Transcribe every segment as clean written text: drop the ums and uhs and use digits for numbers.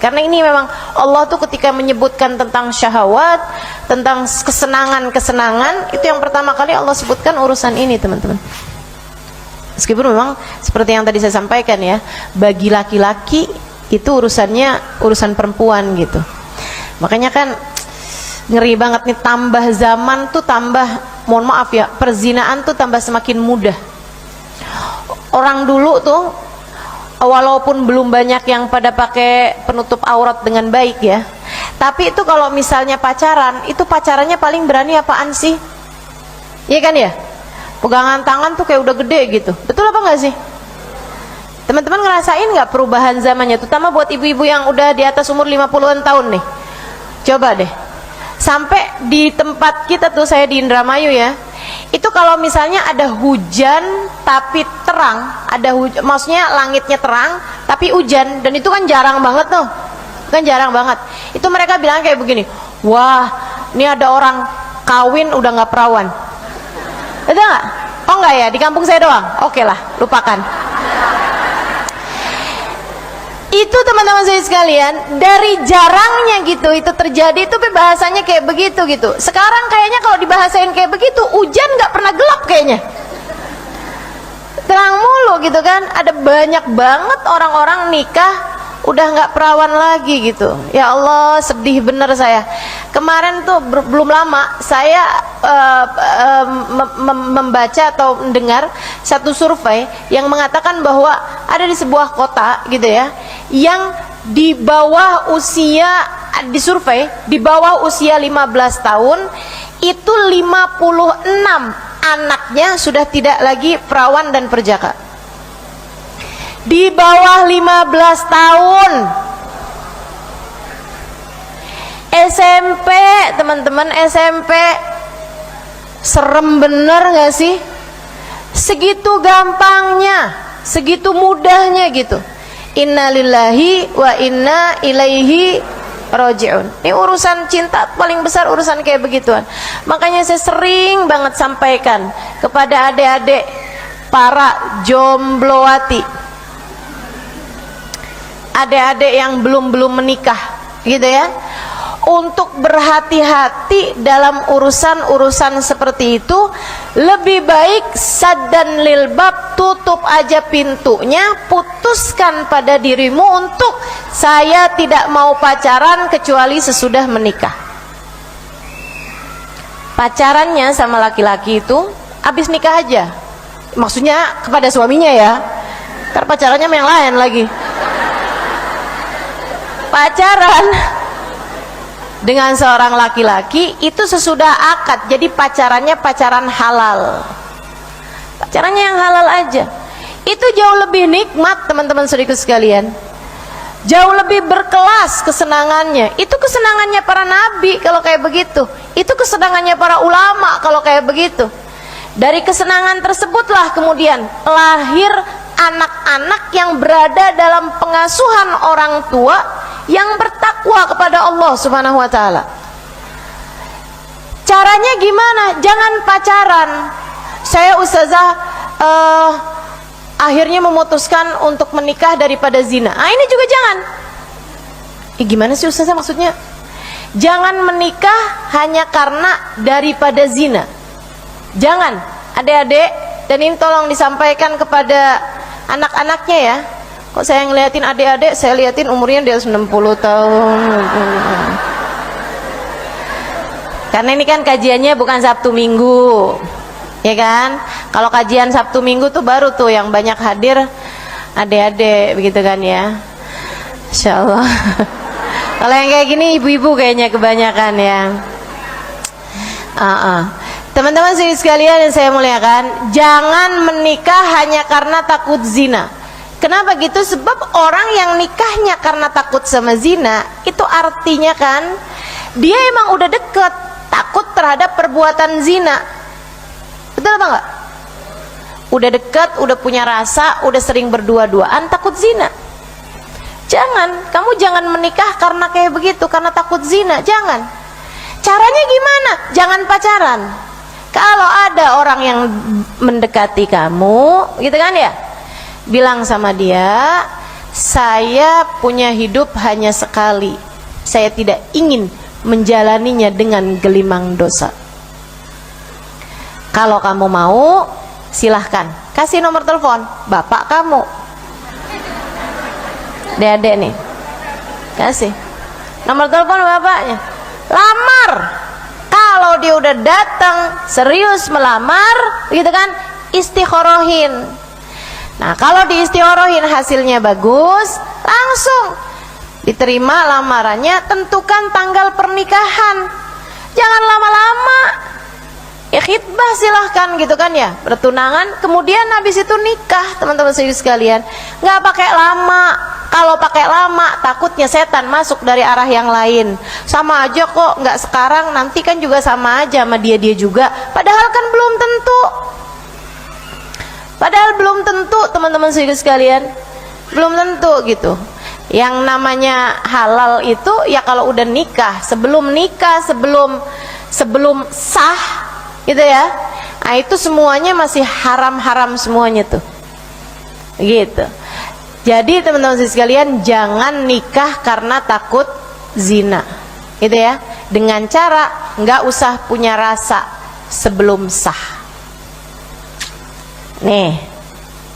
Karena ini memang Allah tuh ketika menyebutkan tentang syahwat, tentang kesenangan-kesenangan, itu yang pertama kali Allah sebutkan urusan ini, teman-teman. Meskipun memang seperti yang tadi saya sampaikan ya, bagi laki-laki itu urusannya urusan perempuan gitu. Makanya kan ngeri banget nih, tambah zaman tuh tambah, mohon maaf ya, perzinaan tuh tambah semakin mudah. Orang dulu tuh walaupun belum banyak yang pada pakai penutup aurat dengan baik ya, tapi itu kalau misalnya pacaran, itu pacarannya paling berani apaan sih? Iya kan ya? Pegangan tangan tuh kayak udah gede gitu. Betul apa enggak sih? Teman-teman ngerasain nggak perubahan zamannya, terutama buat ibu-ibu yang udah di atas umur 50-an tahun nih? Coba deh, sampai di tempat kita tuh, saya di Indramayu ya, itu kalau misalnya ada hujan tapi terang, maksudnya langitnya terang tapi hujan, dan itu kan jarang banget tuh, kan jarang banget. Itu mereka bilang kayak begini, wah ini ada orang kawin udah nggak perawan. Ada nggak? Oh nggak ya, di kampung saya doang. Oke lah, lupakan. Itu teman-teman saya sekalian, dari jarangnya gitu itu terjadi, itu bahasanya kayak begitu gitu. Sekarang kayaknya kalau dibahasain kayak begitu, hujan nggak pernah gelap kayaknya, terang mulu gitu kan. Ada banyak banget orang-orang nikah udah nggak perawan lagi gitu. Ya Allah, sedih bener saya. Kemarin tuh belum lama saya membaca atau mendengar satu survei yang mengatakan bahwa ada di sebuah kota gitu ya, yang di bawah usia, disurvei di bawah usia 15 tahun itu 56 anaknya sudah tidak lagi perawan dan perjaka. Di bawah 15 tahun. SMP, teman-teman, SMP. Serem bener gak sih? Segitu gampangnya, segitu mudahnya gitu. Innalillahi wa inna ilaihi raji'un. Ini urusan cinta paling besar, urusan kayak begituan. Makanya saya sering banget sampaikan kepada adik-adik para jomblowati, adik-adik yang belum menikah gitu ya, untuk berhati-hati dalam urusan-urusan seperti itu. Lebih baik saddan lil bab, tutup aja pintunya, putuskan pada dirimu untuk saya tidak mau pacaran kecuali sesudah menikah. Pacarannya sama laki-laki itu habis nikah aja, maksudnya kepada suaminya ya, karena pacarannya sama yang lain lagi. Pacaran dengan seorang laki-laki itu sesudah akad, jadi pacarannya pacaran halal, pacarannya yang halal aja. Itu jauh lebih nikmat, teman-teman saudaraku sekalian, jauh lebih berkelas kesenangannya. Itu kesenangannya para nabi kalau kayak begitu, itu kesenangannya para ulama kalau kayak begitu. Dari kesenangan tersebutlah kemudian lahir anak-anak yang berada dalam pengasuhan orang tua yang bertakwa kepada Allah Subhanahu wa taala. Caranya gimana? Jangan pacaran. Saya ustazah akhirnya memutuskan untuk menikah daripada zina. Ah, ini juga jangan. Gimana sih ustazah maksudnya? Jangan menikah hanya karena daripada zina. Jangan, adik-adik, dan ini tolong disampaikan kepada anak-anaknya ya. Kok saya ngeliatin adik-adik, saya liatin umurnya di atas 60 tahun. Karena ini kan kajiannya bukan Sabtu Minggu, ya kan? Kalau kajian Sabtu Minggu tuh baru tuh yang banyak hadir adik-adik, begitu kan ya? Insya Allah. Kalau yang kayak gini ibu-ibu kayaknya kebanyakan ya. Teman-teman sekalian yang saya muliakan, jangan menikah hanya karena takut zina. Kenapa gitu? Sebab orang yang nikahnya karena takut sama zina, itu artinya kan dia emang udah deket, takut terhadap perbuatan zina. Betul apa enggak? Udah deket, udah punya rasa, udah sering berdua-duaan, takut zina. Jangan, kamu jangan menikah karena kayak begitu, karena takut zina. Jangan. Caranya gimana? Jangan pacaran. Kalau ada orang yang mendekati kamu, gitu kan ya, bilang sama dia, saya punya hidup hanya sekali, saya tidak ingin menjalaninya dengan gelimang dosa. Kalau kamu mau, silahkan kasih nomor telepon bapak kamu, Dede nih, kasih nomor telepon bapaknya, lamar. Kalau dia udah datang serius melamar, gitu kan, istikhorohin. Nah, kalau di istikhorohin hasilnya bagus, langsung diterima lamarannya, tentukan tanggal pernikahan. Jangan lama-lama. Ya khitbah silahkan gitu kan ya, bertunangan, kemudian habis itu nikah, teman-teman sekalian. Nggak pakai lama. Kalau pakai lama, takutnya setan masuk dari arah yang lain. Sama aja kok, nggak sekarang, nanti kan juga sama aja sama dia juga. Padahal kan belum tentu. Padahal belum tentu, teman-teman sekalian, belum tentu gitu. Yang namanya halal itu ya kalau udah nikah, sebelum sah, gitu ya. Nah itu semuanya masih haram-haram semuanya tuh, gitu. Jadi teman-teman sekalian, jangan nikah karena takut zina, gitu ya. Dengan cara nggak usah punya rasa sebelum sah. Nih,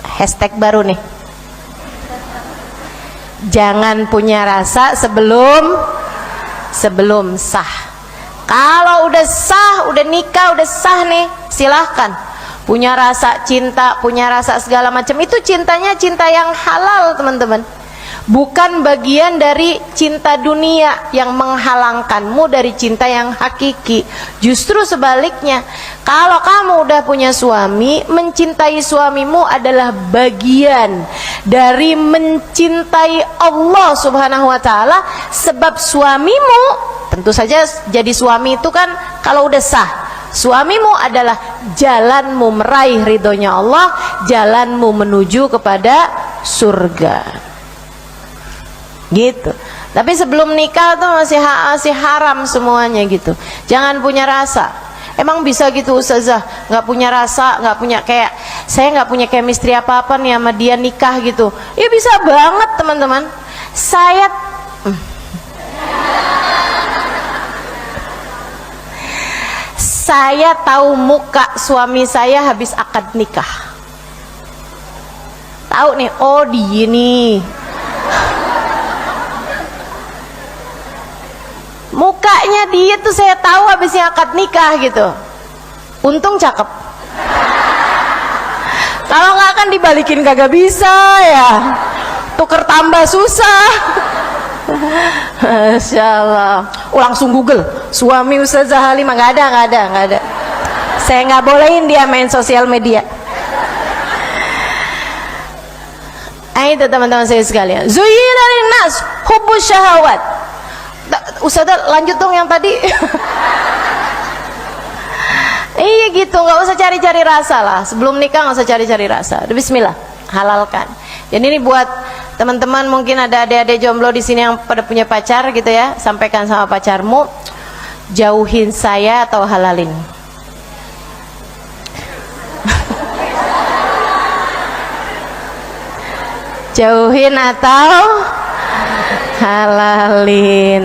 hashtag baru nih. Jangan punya rasa sebelum sah. Kalau udah sah, udah nikah, udah sah nih, silahkan punya rasa cinta, punya rasa segala macam. Itu cintanya cinta yang halal, teman-teman. Bukan bagian dari cinta dunia yang menghalangkanmu dari cinta yang hakiki. Justru sebaliknya, kalau kamu udah punya suami, mencintai suamimu adalah bagian dari mencintai Allah Subhanahu wa ta'ala. Sebab suamimu, tentu saja jadi suami itu kan kalau udah sah, suamimu adalah jalanmu meraih ridhonya Allah, jalanmu menuju kepada surga, gitu. Tapi sebelum nikah tuh masih haram semuanya gitu. Jangan punya rasa. Emang bisa gitu ustazah, nggak punya rasa, nggak punya kayak saya nggak punya chemistry apa-apa nih sama dia, nikah gitu? Ya bisa banget teman-teman. Saya tahu muka suami saya habis akad nikah. Tahu nih, oh dia nih. Mukanya dia tuh saya tahu habisnya akad nikah gitu. Untung cakep. Kalau nggak kan dibalikin kagak bisa ya. Tuker tambah susah. Masya Allah. Langsung Google suami Ustazah Halimah. Nggak ada. Saya nggak bolehin dia main sosial media. Itu teman-teman saya sekalian. Zuyyina linnas hubbus syahawat. Ustazah lanjut dong yang tadi. Iya gitu, nggak usah cari-cari rasa lah. Sebelum nikah nggak usah cari-cari rasa. Bismillah, halalkan. Jadi ini buat teman-teman, mungkin ada adik-adik jomblo di sini yang pada punya pacar gitu ya. Sampaikan sama pacarmu, jauhin saya atau halalin. Jauhin atau halalin.